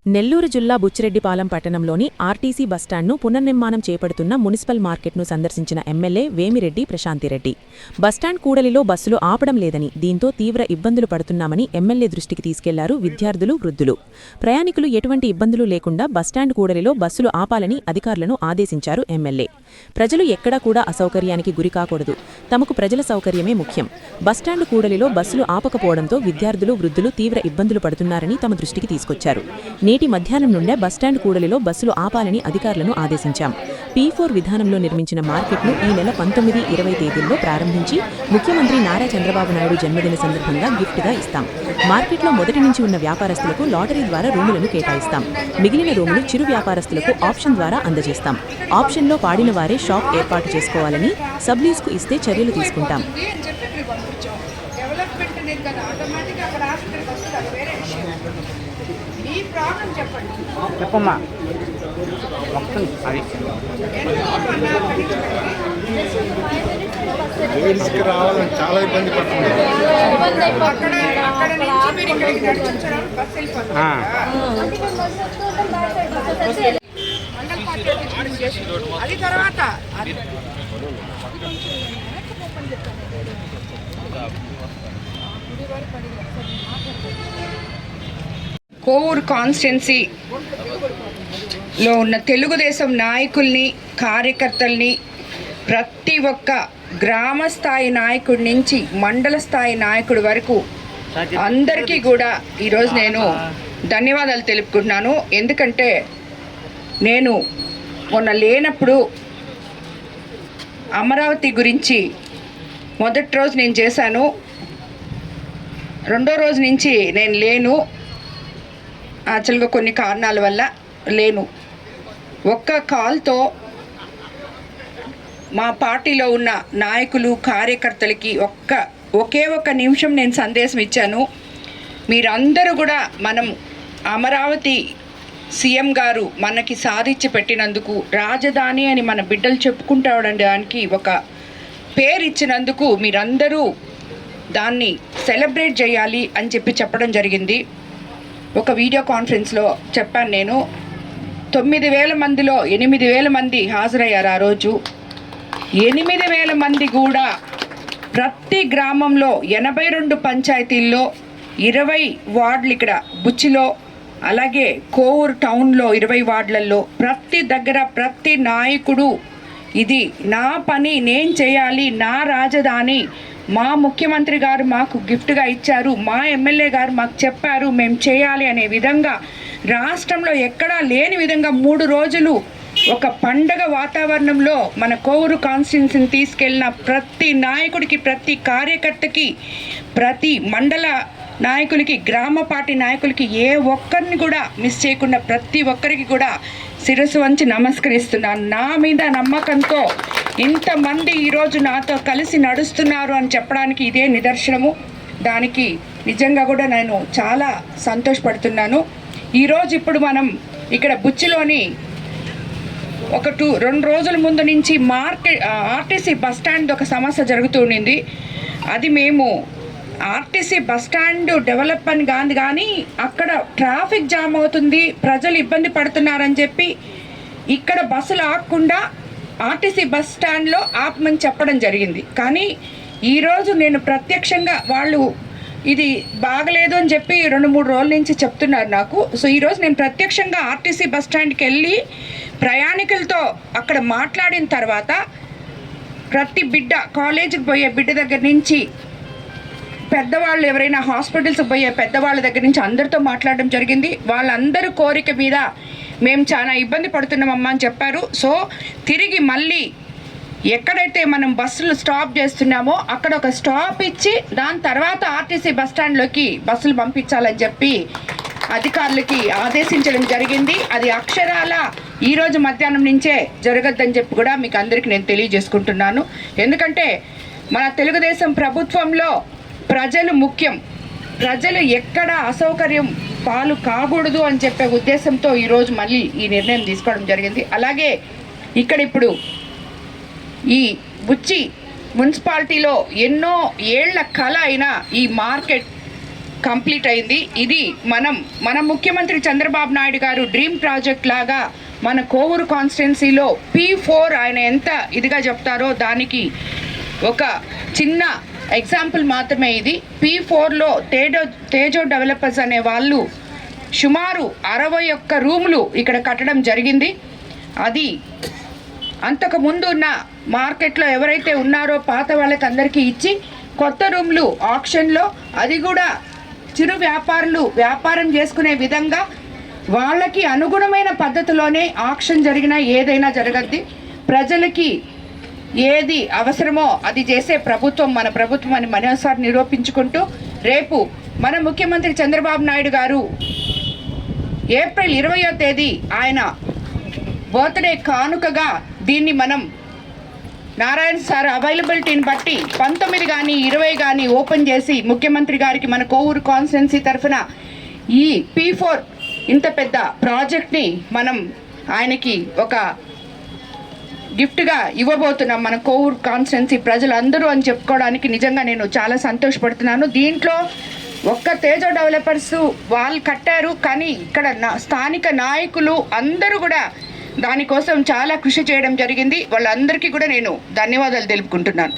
నెల్లూరు జిల్లా బుచ్చిరెడ్డిపాలెం పట్టణంలోని ఆర్టీసీ బస్టాండ్ను పునర్నిర్మాణం చేపడుతున్న మున్సిపల్ మార్కెట్ను సందర్శించిన ఎమ్మెల్యే వేమిరెడ్డి ప్రశాంతిరెడ్డి బస్టాండ్ కూడలిలో బస్సులు ఆపడం లేదని, దీంతో తీవ్ర ఇబ్బందులు పడుతున్నామని ఎమ్మెల్యే దృష్టికి తీసుకెళ్లారు విద్యార్థులు, వృద్ధులు. ప్రయాణికులు ఎటువంటి ఇబ్బందులు లేకుండా బస్టాండ్ కూడలిలో బస్సులు ఆపాలని అధికారులను ఆదేశించారు ఎమ్మెల్యే. ప్రజలు ఎక్కడా కూడా అసౌకర్యానికి గురికాకూడదు, తమకు ప్రజల సౌకర్యమే ముఖ్యం. బస్టాండ్ కూడలిలో బస్సులు ఆపకపోవడంతో విద్యార్థులు, వృద్ధులు తీవ్ర ఇబ్బందులు పడుతున్నారని తమ దృష్టికి తీసుకొచ్చారు. నేటి మధ్యాహ్నం నుండే బస్టాండ్ కూడలిలో బస్సులు ఆపాలని అధికారులను ఆదేశించాం. P4 విధానంలో నిర్మించిన మార్కెట్ను ఈ నెల 19, 20 తేదీల్లో ప్రారంభించి ముఖ్యమంత్రి నారా చంద్రబాబు నాయుడు జన్మదిన సందర్భంగా గిఫ్ట్గా ఇస్తాం. మార్కెట్లో మొదటి నుంచి ఉన్న వ్యాపారస్తులకు లాటరీ ద్వారా రూములను కేటాయిస్తాం. మిగిలిన రూములు చిరు వ్యాపారస్తులకు ఆప్షన్ ద్వారా అందజేస్తాం. ఆప్షన్లో పాడిన వారే షాప్ ఏర్పాటు చేసుకోవాలని, సబ్లీజ్కు ఇస్తే చర్యలు తీసుకుంటాం. చెప్పమ్మా రావాలని చాలా ఇబ్బంది పడుతున్నారు. అది తర్వాత కోవూరు కాన్స్టిట్యున్సీలో ఉన్న తెలుగుదేశం నాయకుల్ని, కార్యకర్తల్ని, ప్రతి ఒక్క గ్రామ స్థాయి నాయకుడి నుంచి మండల స్థాయి నాయకుడి వరకు అందరికీ కూడా ఈరోజు నేను ధన్యవాదాలు తెలుపుకుంటున్నాను. ఎందుకంటే నేను మొన్న లేనప్పుడు అమరావతి గురించి మొదటి రోజు నేను చేశాను, రెండో రోజు నుంచి నేను లేను. యాక్చువల్గా కొన్ని కారణాల వల్ల లేను. ఒక్క కాల్తో మా పార్టీలో ఉన్న నాయకులు, కార్యకర్తలకి ఒకే ఒక్క నిమిషం నేను సందేశం ఇచ్చాను. మీరందరూ కూడా మనం అమరావతి సీఎం గారు మనకి సాధించి పెట్టినందుకు, రాజధాని అని మన బిడ్డలు చెప్పుకుంటాడానికి ఒక పేరు ఇచ్చినందుకు మీరందరూ దాన్ని సెలబ్రేట్ చేయాలి అని చెప్పడం జరిగింది. ఒక వీడియో కాన్ఫరెన్స్లో చెప్పాను. నేను 9,000 మందిలో 8,000 మంది హాజరయ్యారు ఆ రోజు. 8,000 మంది కూడా ప్రతి గ్రామంలో 82 పంచాయతీల్లో 20 వార్డులు, ఇక్కడ బుచ్చిలో అలాగే కోవూరు టౌన్లో 20 వార్డులలో ప్రతి దగ్గర ప్రతి నాయకుడు ఇది నా పని, నేను చేయాలి, నా రాజధాని, మా ముఖ్యమంత్రి గారు మాకు గిఫ్ట్గా ఇచ్చారు, మా ఎమ్మెల్యే గారు మాకు చెప్పారు, మేము చేయాలి అనే విధంగా రాష్ట్రంలో ఎక్కడా లేని విధంగా 3 రోజులు ఒక పండగ వాతావరణంలో మన కోవూరు కాన్స్టిట్యున్సీని తీసుకెళ్ళిన ప్రతి నాయకుడికి, ప్రతి కార్యకర్తకి, ప్రతి మండల నాయకులకి, గ్రామ పార్టీ నాయకులకి ఏ ఒక్కరిని కూడా మిస్ చేయకుండా ప్రతి ఒక్కరికి కూడా శిరస్సు వంచి నమస్కరిస్తున్నాను. నా మీద నమ్మకంతో ఇంతమంది ఈరోజు నాతో కలిసి నడుస్తున్నారు అని చెప్పడానికి ఇదే నిదర్శనము. దానికి నిజంగా కూడా నేను చాలా సంతోషపడుతున్నాను. ఈరోజు ఇప్పుడు మనం ఇక్కడ బుచ్చిలోని ఒక 2 రోజుల ముందు నుంచి ఆర్టీసీ బస్టాండ్ ఒక సమస్య జరుగుతూ ఉండింది. అది మేము ఆర్టీసీ బస్టాండ్ డెవలప్ అని కానీ అక్కడ ట్రాఫిక్ జామ్ అవుతుంది, ప్రజలు ఇబ్బంది పడుతున్నారని చెప్పి ఇక్కడ బస్సులు ఆగకుండా ఆర్టీసీ బస్ స్టాండ్లో ఆపమని చెప్పడం జరిగింది. కానీ ఈరోజు నేను ప్రత్యక్షంగా వాళ్ళు ఇది బాగలేదు అని చెప్పి 2-3 రోజుల నుంచి చెప్తున్నారు నాకు. సో ఈరోజు నేను ప్రత్యక్షంగా ఆర్టీసీ బస్ స్టాండ్కి వెళ్ళి ప్రయాణికులతో అక్కడ మాట్లాడిన తర్వాత ప్రతి బిడ్డ, కాలేజీకి పోయే బిడ్డ దగ్గర నుంచి పెద్దవాళ్ళు, ఎవరైనా హాస్పిటల్స్కి పోయే పెద్దవాళ్ళ దగ్గర నుంచి అందరితో మాట్లాడడం జరిగింది. వాళ్ళందరూ కోరిక మీద మేము చాలా ఇబ్బంది పడుతున్నామమ్మా అని చెప్పారు. సో తిరిగి మళ్ళీ ఎక్కడైతే మనం బస్సులు స్టాప్ చేస్తున్నామో అక్కడ ఒక స్టాప్ ఇచ్చి దాని తర్వాత ఆర్టీసీ బస్టాండ్లోకి బస్సులు పంపించాలని చెప్పి అధికారులకి ఆదేశించడం జరిగింది. అది అక్షరాల ఈరోజు మధ్యాహ్నం నుంచే జరగద్దని చెప్పి కూడా మీకు అందరికీ నేను తెలియజేసుకుంటున్నాను. ఎందుకంటే మన తెలుగుదేశం ప్రభుత్వంలో ప్రజలు ముఖ్యం, ప్రజలు ఎక్కడ అసౌకర్యం పాలు కాకూడదు అని చెప్పే ఉద్దేశంతో ఈరోజు మళ్ళీ ఈ నిర్ణయం తీసుకోవడం జరిగింది. అలాగే ఇక్కడ ఇప్పుడు ఈ బుచ్చి మున్సిపాలిటీలో ఎన్నో ఏళ్ల కళ అయిన ఈ మార్కెట్ కంప్లీట్ అయింది. ఇది మన ముఖ్యమంత్రి చంద్రబాబు నాయుడు గారు డ్రీమ్ ప్రాజెక్ట్ లాగా మన కోవూరు కాన్స్టిట్యున్సీలో P4 ఆయన ఎంత ఇదిగా చెప్తారో దానికి ఒక చిన్న ఎగ్జాంపుల్ మాత్రమే ఇది. P4లో తేజో డెవలపర్స్ అనే వాళ్ళు సుమారు 61 రూములు ఇక్కడ కట్టడం జరిగింది. అది అంతకుముందు ఉన్న మార్కెట్లో ఎవరైతే ఉన్నారో పాత వాళ్ళకి అందరికీ ఇచ్చి కొత్త రూమ్లు ఆక్షన్లో, అది కూడా చిరు వ్యాపారులు వ్యాపారం చేసుకునే విధంగా వాళ్ళకి అనుగుణమైన పద్ధతిలోనే ఆక్షన్ జరిగినా ఏదైనా జరగద్ది. ప్రజలకి ఏది అవసరమో అది చేసే ప్రభుత్వం మన ప్రభుత్వం అని మరోసారి నిరూపించుకుంటూ, రేపు మన ముఖ్యమంత్రి చంద్రబాబు నాయుడు గారు ఏప్రిల్ 20వ తేదీ ఆయన బర్త్డే కానుకగా దీన్ని మనం నారాయణ సార్ అవైలబిలిటీని బట్టి 19 కానీ 20 కానీ ఓపెన్ చేసి ముఖ్యమంత్రి గారికి మన కోవూరు కాన్స్టిట్యున్సీ తరఫున ఈ P4 ఇంత పెద్ద ప్రాజెక్ట్ని మనం ఆయనకి ఒక గిఫ్ట్గా ఇవ్వబోతున్నాం మన కోవూరు కాన్స్టిట్యున్సీ ప్రజలందరూ అని చెప్పుకోవడానికి నిజంగా నేను చాలా సంతోషపడుతున్నాను. దీంట్లో ఒక్క తేజ డెవలపర్స్ వాళ్ళు కట్టారు, కానీ ఇక్కడ స్థానిక నాయకులు అందరూ కూడా దానికోసం చాలా కృషి చేయడం జరిగింది. వాళ్ళందరికీ కూడా నేను ధన్యవాదాలు తెలుపుకుంటున్నాను.